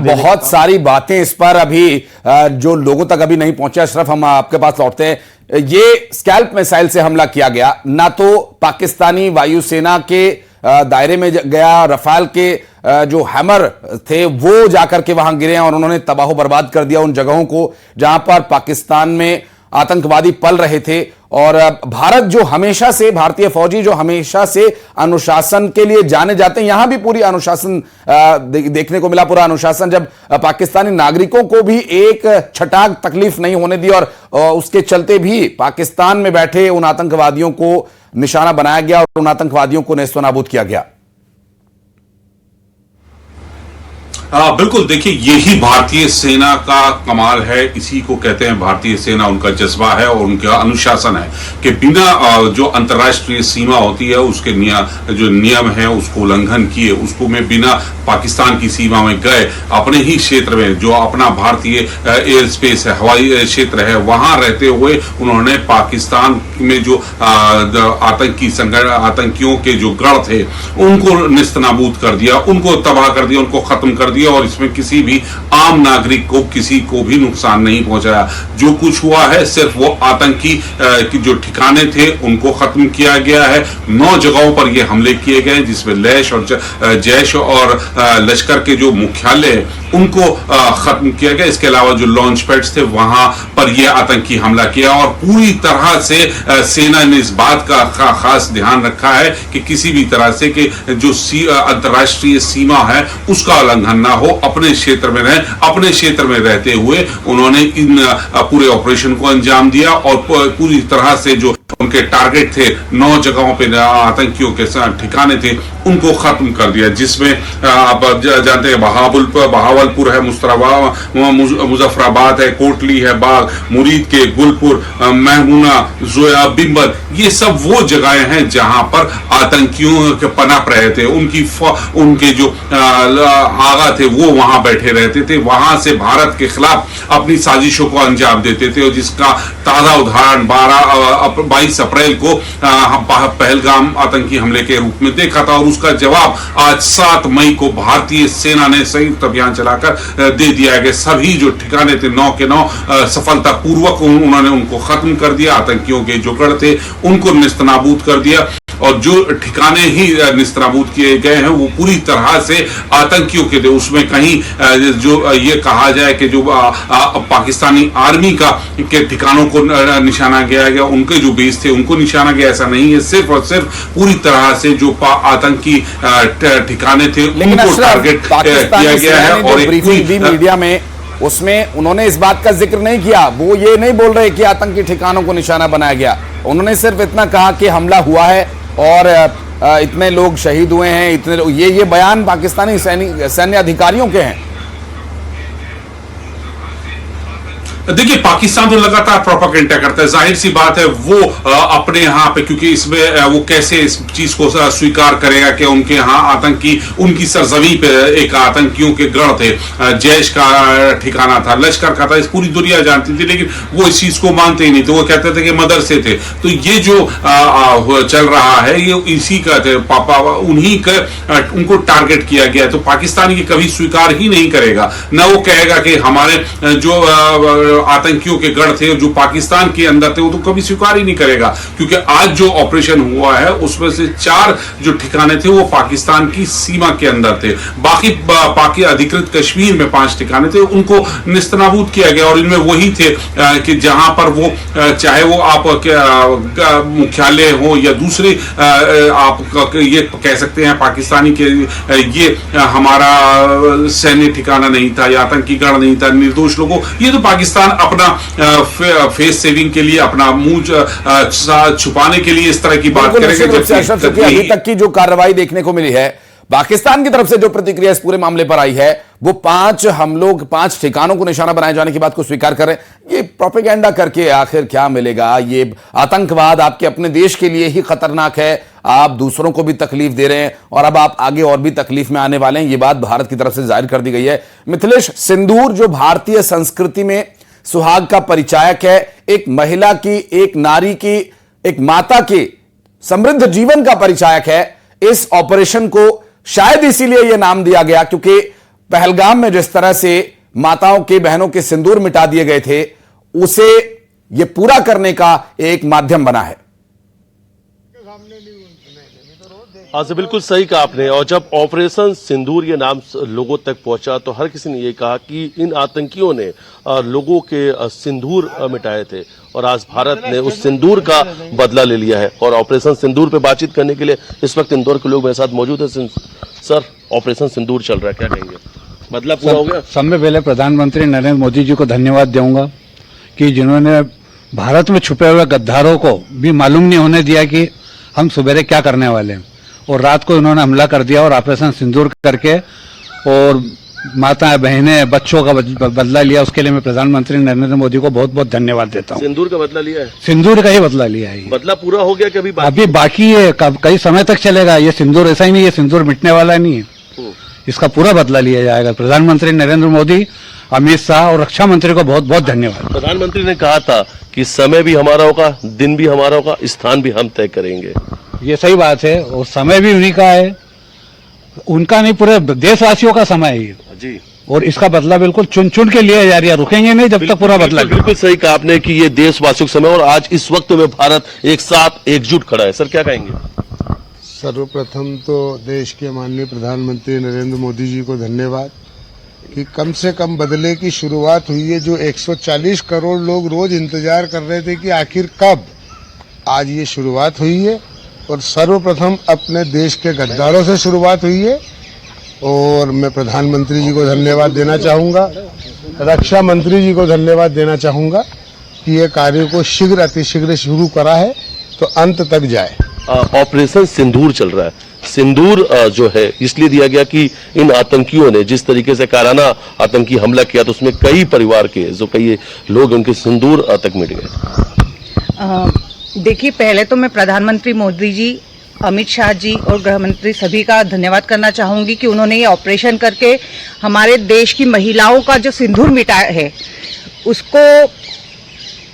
बहुत सारी बातें इस पर अभी जो लोगों तक अभी नहीं पहुंचा। अशरफ, हम आपके पास लौटते हैं। ये स्कैल्प मिसाइल से हमला किया गया, ना तो पाकिस्तानी वायुसेना के दायरे में गया। रफाल के जो हैमर थे वो जाकर के वहां गिरे और उन्होंने तबाह बर्बाद कर दिया उन जगहों को जहां पर पाकिस्तान में आतंकवादी पल रहे थे। और भारत जो हमेशा से, भारतीय फौजी जो हमेशा से अनुशासन के लिए जाने जाते हैं, यहां भी पूरी अनुशासन देखने को मिला। पूरा अनुशासन, जब पाकिस्तानी नागरिकों को भी एक छटाक तकलीफ नहीं होने दी और उसके चलते भी पाकिस्तान में बैठे उन आतंकवादियों को निशाना बनाया गया और उन आतंकवादियों को नेस्तनाबूद किया गया। बिल्कुल, देखिए यही भारतीय सेना का कमाल है। इसी को कहते हैं भारतीय सेना, उनका जज्बा है और उनका अनुशासन है कि बिना जो अंतर्राष्ट्रीय सीमा होती है उसके जो नियम है उसको उल्लंघन किए, उसको में बिना पाकिस्तान की सीमा में गए, अपने ही क्षेत्र में जो अपना भारतीय एयर स्पेस है, हवाई क्षेत्र है, वहां रहते हुए उन्होंने पाकिस्तान में जो आतंकियों के जो गढ़ थे उनको नेस्तनाबूद कर दिया, उनको तबाह कर दिया, उनको खत्म कर दिया और इसमें किसी भी आम नागरिक को, किसी को भी नुकसान नहीं पहुंचाया। जो कुछ हुआ है सिर्फ वो आतंकी की जो ठिकाने थे उनको खत्म किया गया है। 9 जगहों पर ये हमले किए गए जिसमें जैश और लश्कर के जो मुख्यालय उनको खत्म किया गया। इसके अलावा जो लॉन्च पैड्स थे वहां पर यह आतंकी हमला किया और पूरी तरह से सेना ने इस बात का खास ध्यान रखा है कि किसी भी तरह से कि जो अंतर्राष्ट्रीय सीमा है उसका उल्लंघन ना हो, अपने क्षेत्र में रहें। अपने क्षेत्र में रहते हुए उन्होंने इन पूरे ऑपरेशन को अंजाम दिया और पूरी तरह से जो उनके टारगेट थे, 9 जगहों पे आतंकियों के ठिकाने थे, उनको खत्म कर दिया। जिसमें आप जानते हैं बहावलपुर है, मुजफ्फराबाद है, कोटली है, बाग मुरीद के गुलपुर, महमूना, जोया, बिम्बर, ये सब वो जगहें हैं जहां पर आतंकियों के पनप रहे थे। उनके जो आगा थे वो वहां बैठे रहते थे, वहां से भारत के खिलाफ अपनी साजिशों को अंजाम देते थे। और जिसका ताजा उदाहरण 22 अप्रैल को पहलगाम आतंकी हमले के रूप में देखा था और उसका जवाब आज 7 मई को भारतीय सेना ने संयुक्त अभियान चलाकर दे दिया है कि सभी जो ठिकाने थे 9 के 9 सफलतापूर्वक उन्होंने उनको खत्म कर दिया। आतंकियों के जो गढ़ थे उनको नेस्तनाबूद कर दिया और जो ठिकाने ही नेस्तनाबूद किए गए हैं वो पूरी तरह से आतंकियों के थे। उसमें कहीं जो ये कहा जाए कि जो पाकिस्तानी आर्मी के ठिकानों को निशाना गया, उनके जो बेस थे उनको निशाना गया, ऐसा नहीं है। सिर्फ और सिर्फ पूरी तरह से जो आतंकी ठिकाने थे उनको टारगेट किया गया है। और मीडिया में उसमें उन्होंने इस बात का जिक्र नहीं किया, वो ये नहीं बोल रहे कि आतंकी ठिकानों को निशाना बनाया गया। उन्होंने सिर्फ इतना कहा कि हमला हुआ है और इतने लोग शहीद हुए हैं, इतने ये बयान पाकिस्तानी सैन्य अधिकारियों के हैं। देखिए पाकिस्तान तो लगातार प्रोपेगेंडा करता है, जाहिर सी बात है वो अपने यहाँ पे, क्योंकि इसमें वो कैसे इस चीज को स्वीकार करेगा कि उनके यहाँ आतंकी, उनकी सरजमी पे एक आतंकियों के गढ़ थे, जैश का ठिकाना था, लश्कर का था, इस पूरी दुनिया जानती थी, लेकिन वो इस चीज को मानते ही नहीं थे। वो कहते थे कि मदरसे थे। तो ये जो चल रहा है ये इसी का पापा उन्हीं का उनको टारगेट किया गया है। तो पाकिस्तान ये कभी स्वीकार ही नहीं करेगा, न वो कहेगा कि हमारे जो आतंकियों के गढ़ थे जो पाकिस्तान के अंदर थे वो तो कभी स्वीकार ही नहीं करेगा। क्योंकि आज जो ऑपरेशन हुआ है उसमें से 4 जो ठिकाने थे वो पाकिस्तान की सीमा के अंदर थे, बाकी अधिकृत कश्मीर में 5 ठिकाने थे उनको नेस्तनाबूद किया गया। और इनमें वही थे कि जहां पर वो चाहे वो आप मुख्यालय हो या दूसरे आप ये कह सकते हैं पाकिस्तानी के ये हमारा सैन्य ठिकाना नहीं था या आतंकी गढ़ नहीं था, निर्दोष लोगों, ये तो पाकिस्तान अपना फेस सेविंग के लिए, अपना मुंह छुपाने के लिए इस तरह की बात करेंगे। अभी तक की जो कार्रवाई देखने को मिली है पाकिस्तान की तरफ से, जो प्रतिक्रिया इस पूरे मामले पर आई है, वो 5 ठिकानों को निशाना बनाए जाने की बात को स्वीकार कर रहे हैं। ये प्रोपेगेंडा करके आखिर क्या मिलेगा? ये आतंकवाद आपके अपने देश के लिए ही खतरनाक है, आप दूसरों को भी तकलीफ दे रहे हैं और अब आप आगे और भी तकलीफ में आने वाले हैं। ये बात भारत की तरफ से जाहिर कर दी गई है। मिथिलेश, सिंदूर जो भारतीय संस्कृति में सुहाग का परिचायक है, एक महिला की, एक नारी की, एक माता की समृद्ध जीवन का परिचायक है, इस ऑपरेशन को शायद इसीलिए यह नाम दिया गया क्योंकि पहलगाम में जिस तरह से माताओं के बहनों के सिंदूर मिटा दिए गए थे, उसे यह पूरा करने का एक माध्यम बना है। हाँ से बिल्कुल सही कहा आपने। और जब ऑपरेशन सिंदूर ये नाम लोगों तक पहुंचा तो हर किसी ने ये कहा कि इन आतंकियों ने लोगों के सिंदूर मिटाए थे और आज भारत ने उस सिंदूर का बदला ले लिया है। और ऑपरेशन सिंदूर पे बातचीत करने के लिए इस वक्त इंदौर के लोग मेरे साथ मौजूद है। सर, ऑपरेशन सिंदूर चल रहा है, क्या कहेंगे? बदला पूरा हो गया? सबसे पहले प्रधानमंत्री नरेंद्र मोदी जी को धन्यवाद दूंगा कि जिन्होंने भारत में छुपे हुए गद्दारों को भी मालूम नहीं होने दिया कि हम सवेरे क्या करने वाले हैं, और रात को इन्होंने हमला कर दिया और ऑपरेशन सिंदूर करके और माताएं बहनें बच्चों का बदला लिया। उसके लिए मैं प्रधानमंत्री नरेंद्र मोदी को बहुत बहुत धन्यवाद देता हूँ। सिंदूर का बदला लिया है? सिंदूर का ही बदला लिया है। बदला पूरा हो गया कि अभी बाकी है? कई समय तक चलेगा ये सिंदूर? ऐसा ही नहीं, ये सिंदूर मिटने वाला नहीं है, इसका पूरा बदला लिया जाएगा। प्रधानमंत्री नरेंद्र मोदी, अमित शाह और रक्षा मंत्री को बहुत बहुत धन्यवाद। प्रधानमंत्री ने कहा था कि समय भी हमारा होगा, दिन भी हमारा होगा, स्थान भी हम तय करेंगे। ये सही बात है, और समय भी उन्हीं का है, उनका नहीं, पूरे देशवासियों का समय है जी। और इसका बदला बिल्कुल चुन चुन के लिया जा रहा है, रुकेंगे नहीं जब तक पूरा बदला। बिल्कुल सही कहा आपने कि ये देशवासियों का समय, और आज इस वक्त में भारत एक साथ एकजुट खड़ा है। सर, क्या कहेंगे? सर्वप्रथम तो देश के माननीय प्रधानमंत्री नरेंद्र मोदी जी को धन्यवाद कि कम से कम बदले की शुरुआत हुई है। जो 140 करोड़ लोग रोज इंतजार कर रहे थे कि आखिर कब, आज ये शुरुआत हुई है। और सर्वप्रथम अपने देश के गद्दारों से शुरुआत हुई है, और मैं प्रधानमंत्री जी को धन्यवाद देना चाहूँगा, रक्षा मंत्री जी को धन्यवाद देना चाहूँगा कि ये कार्य को शीघ्र अतिशीघ्र शुरू करा है तो अंत तक जाए। ऑपरेशन सिंदूर चल रहा है। सिंदूर जो है इसलिए दिया गया कि इन आतंकियों ने जिस तरीके से काराना आतंकी हमला किया तो उसमें कई परिवार के जो कई लोग उनके सिंदूर तक मिट गए। देखिए, पहले तो मैं प्रधानमंत्री मोदी जी, अमित शाह जी और गृह मंत्री सभी का धन्यवाद करना चाहूंगी कि उन्होंने ये ऑपरेशन करके हमारे देश की महिलाओं का जो सिंदूर मिटाया है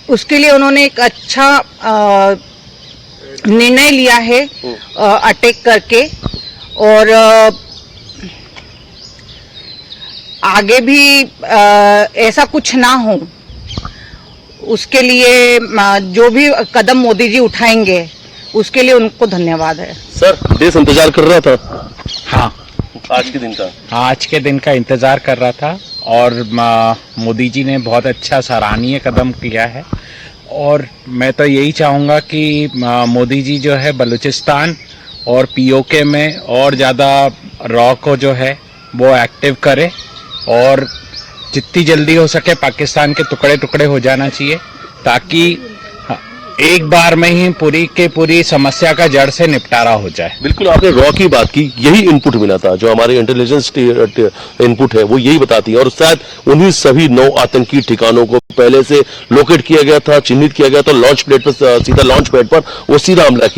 उसके लिए उन्होंने एक अच्छा निर्णय लिया है अटैक करके। और आगे भी ऐसा कुछ ना हो, उसके लिए जो भी कदम मोदी जी उठाएंगे उसके लिए उनको धन्यवाद है। सर, देश इंतजार कर रहा था? हाँ, आज के दिन का इंतजार कर रहा था, और मोदी जी ने बहुत अच्छा सराहनीय कदम किया है। और मैं तो यही चाहूँगा कि मोदी जी जो है बलूचिस्तान और पीओके में और ज़्यादा रॉ को जो है वो एक्टिव करे, और जितनी जल्दी हो सके पाकिस्तान के टुकड़े टुकड़े हो जाना चाहिए, ताकि एक बार में ही पूरी के पूरी समस्या का जड़ से निपटारा हो जाए। बिल्कुल, आपने रॉ की बात की, यही इनपुट मिला था, जो हमारे इंटेलिजेंस इनपुट है वो यही बताती है। और शायद उन्हीं सभी 9 आतंकी ठिकानों को पहले से लोकेट किया गया था, चिन्हित किया गया था, लॉन्च प्लेट पर, सीधा लॉन्च पैड पर वो सीधा हमला किया।